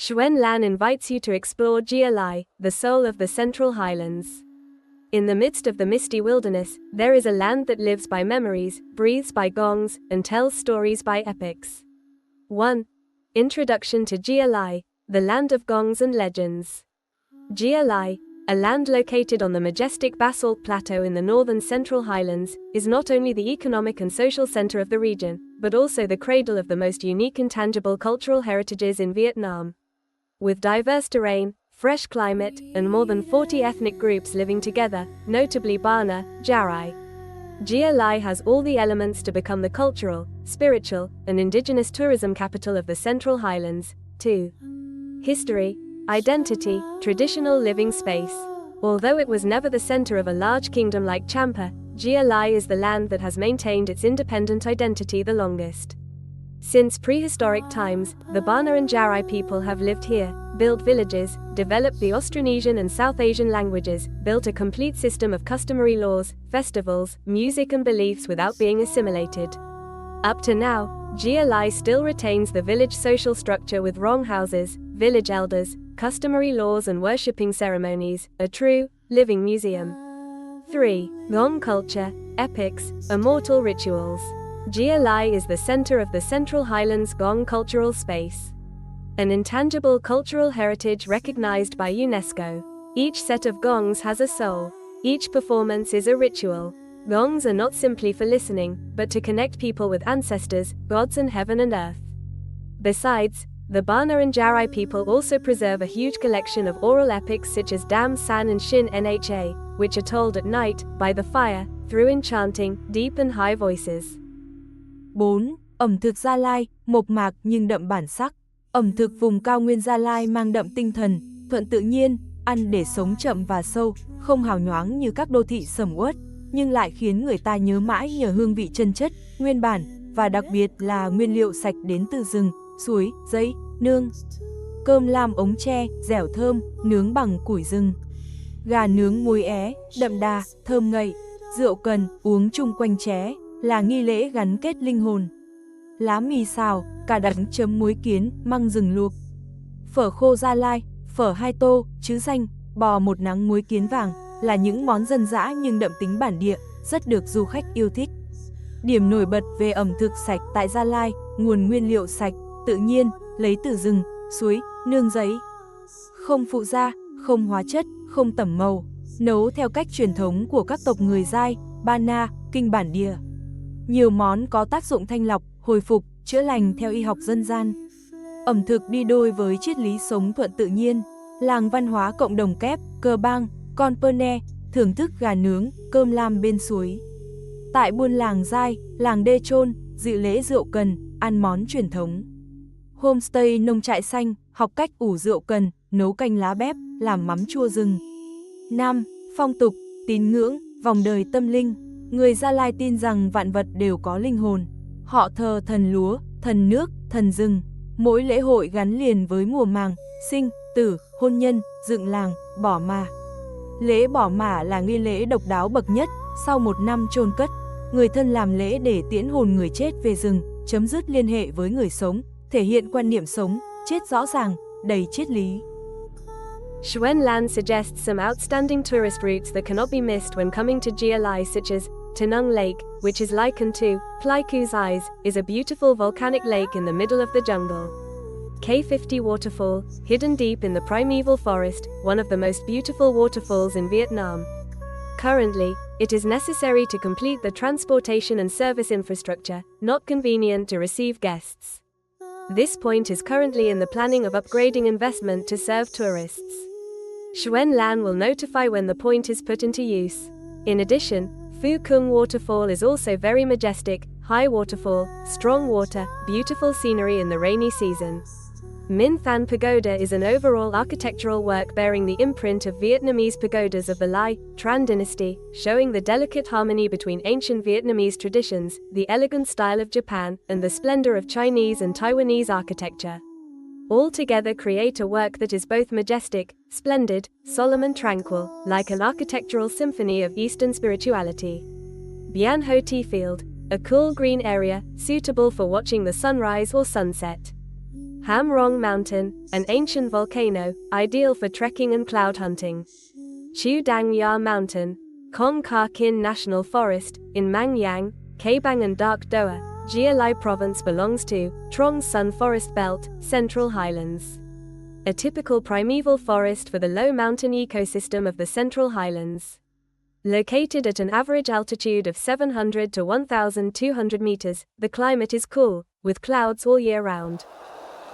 Xuân Lan invites you to explore Gia Lai, the soul of the Central Highlands. In the midst of the misty wilderness, there is a land that lives by memories, breathes by gongs, and tells stories by epics. 1. Introduction to Gia Lai, the land of gongs and legends. Gia Lai, a land located on the majestic basalt plateau in the northern Central Highlands, is not only the economic and social center of the region, but also the cradle of the most unique and tangible cultural heritages in Vietnam. With diverse terrain, fresh climate, and more than 40 ethnic groups living together, notably Bana, Jarai, Gia Lai has all the elements to become the cultural, spiritual, and indigenous tourism capital of the Central Highlands. 2. History, identity, traditional living space. Although it was never the center of a large kingdom like Champa, Gia Lai is the land that has maintained its independent identity the longest. Since prehistoric times, the Bana and Jarai people have lived here, built villages, developed the Austronesian and South Asian languages, built a complete system of customary laws, festivals, music and beliefs without being assimilated. Up to now, Gia Lai still retains the village social structure with longhouses, village elders, customary laws and worshipping ceremonies, a true, living museum. 3. Gong culture, epics, immortal rituals. Gia Lai is the center of the Central Highlands Gong cultural space. An intangible cultural heritage recognized by UNESCO. Each set of gongs has a soul. Each performance is a ritual. Gongs are not simply for listening, but to connect people with ancestors, gods and heaven and earth. Besides, the Bana and Jarai people also preserve a huge collection of oral epics such as Dam San and Shin Nha, which are told at night, by the fire, through enchanting, deep and high voices. 4. Ẩm thực Gia Lai, mộc mạc nhưng đậm bản sắc. Ẩm thực vùng cao nguyên Gia Lai mang đậm tinh thần, thuận tự nhiên, ăn để sống chậm và sâu, không hào nhoáng như các đô thị sầm uất, nhưng lại khiến người ta nhớ mãi nhờ hương vị chân chất, nguyên bản, và đặc biệt là nguyên liệu sạch đến từ rừng, suối, giấy, nương. Cơm lam ống tre, dẻo thơm, nướng bằng củi rừng. Gà nướng muối é, đậm đà, thơm ngậy. Rượu cần, uống chung quanh chén, là nghi lễ gắn kết linh hồn. Lá mì xào, cà đắng chấm muối kiến, măng rừng luộc. Phở khô Gia Lai, phở 2 tô, chứ danh, bò một nắng muối kiến vàng, là những món dân dã nhưng đậm tính bản địa, rất được du khách yêu thích. Điểm nổi bật về ẩm thực sạch tại Gia Lai, nguồn nguyên liệu sạch, tự nhiên, lấy từ rừng, suối, nương giấy. Không phụ gia, không hóa chất, không tẩm màu, nấu theo cách truyền thống của các tộc người Giai, Bana, Kinh bản địa. Nhiều món có tác dụng thanh lọc, hồi phục, chữa lành theo y học dân gian. Ẩm thực đi đôi với triết lý sống thuận tự nhiên. Làng văn hóa cộng đồng Kép, Cờ Bang, Con Perne, thưởng thức gà nướng, cơm lam bên suối. Tại buôn làng Giai, làng Đê Trôn, dự lễ rượu cần, ăn món truyền thống. Homestay nông trại xanh, học cách ủ rượu cần, nấu canh lá bép, làm mắm chua rừng. 5. Phong tục, tín ngưỡng, vòng đời tâm linh. Người Gia Lai tin rằng vạn vật đều có linh hồn. Họ thờ thần lúa, thần nước, thần rừng. Mỗi lễ hội gắn liền với mùa màng, sinh, tử, hôn nhân, dựng làng, bỏ mả. Lễ bỏ mả là nghi lễ độc đáo bậc nhất. Sau một năm chôn cất, người thân làm lễ để tiễn hồn người chết về rừng, chấm dứt liên hệ với người sống, thể hiện quan niệm sống, chết rõ ràng, đầy triết lý. Xuân Lan suggests some outstanding tourist routes that cannot be missed when coming to Gia Lai, such as Tanung Lake, which is likened to Pleiku's eyes, is a beautiful volcanic lake in the middle of the jungle. K50 Waterfall, hidden deep in the primeval forest, one of the most beautiful waterfalls in Vietnam. Currently, it is necessary to complete the transportation and service infrastructure, not convenient to receive guests. This point is currently in the planning of upgrading investment to serve tourists. Xuân Lan will notify when the point is put into use. In addition, Phu Kung Waterfall is also very majestic, high waterfall, strong water, beautiful scenery in the rainy season. Minh Thành Pagoda is an overall architectural work bearing the imprint of Vietnamese pagodas of the Lai, Tran dynasty, showing the delicate harmony between ancient Vietnamese traditions, the elegant style of Japan, and the splendor of Chinese and Taiwanese architecture. All together create a work that is both majestic, splendid, solemn and tranquil, like an architectural symphony of Eastern spirituality. Bien Ho Tea Field, a cool green area, suitable for watching the sunrise or sunset. Ham Rong Mountain, an ancient volcano, ideal for trekking and cloud hunting. Chu Dang Ya Mountain, Kong Ka Kin National Forest, in Mang Yang, Kabang and Dark Doa, Gia Lai Province belongs to Trong Sun Forest Belt, Central Highlands. A typical primeval forest for the low mountain ecosystem of the Central Highlands. Located at an average altitude of 700 to 1,200 meters, the climate is cool, with clouds all year round.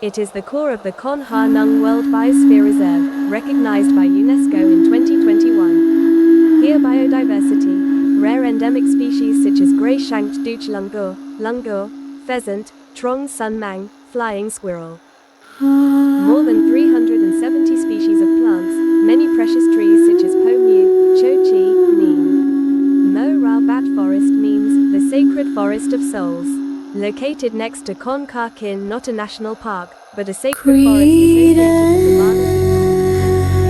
It is the core of the Kon Ha Nung World Biosphere Reserve, recognized by UNESCO in 2021. Here biodiversity, rare endemic species such as grey-shanked douche lungur, pheasant, trong sun mang, flying squirrel. More than 370 species of plants, many precious trees such as Pomeu, Chochi, Neem. Mo Ra Bat Forest means the sacred forest of souls. Located next to Kon Ka Kin, not a national park, but a sacred forest associated with the Bana people.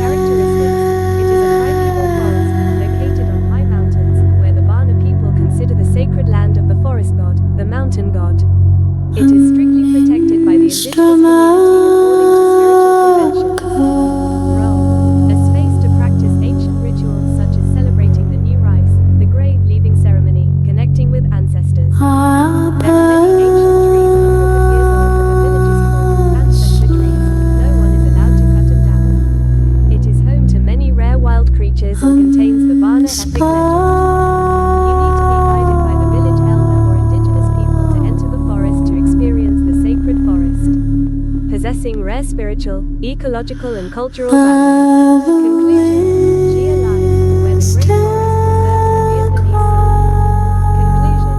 Characteristics: it is a primeval forest, located on high mountains, where the Bana people consider the sacred land of the forest god, the mountain god. It is strictly protected by the indigenous community according to spiritual conventions. Role: a space to practice ancient rituals such as celebrating the new rice, the grave leaving ceremony, connecting with ancestors. There are many ancient trees hundreds of years old that the villages call ancestor trees. No one is allowed to cut them down. It is home to many rare wild creatures and contains the Bana epic legend. You need to be guided by the village elder or indigenous people to enter the forest to experience the sacred forest. Possessing rare spiritual, ecological and cultural value. Conclusion: Gia Lai, where the great forest preserves the Vietnamese soul. Conclusion: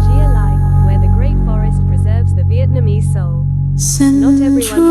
Gia Lai, where the great forest preserves the Vietnamese soul. Not everyone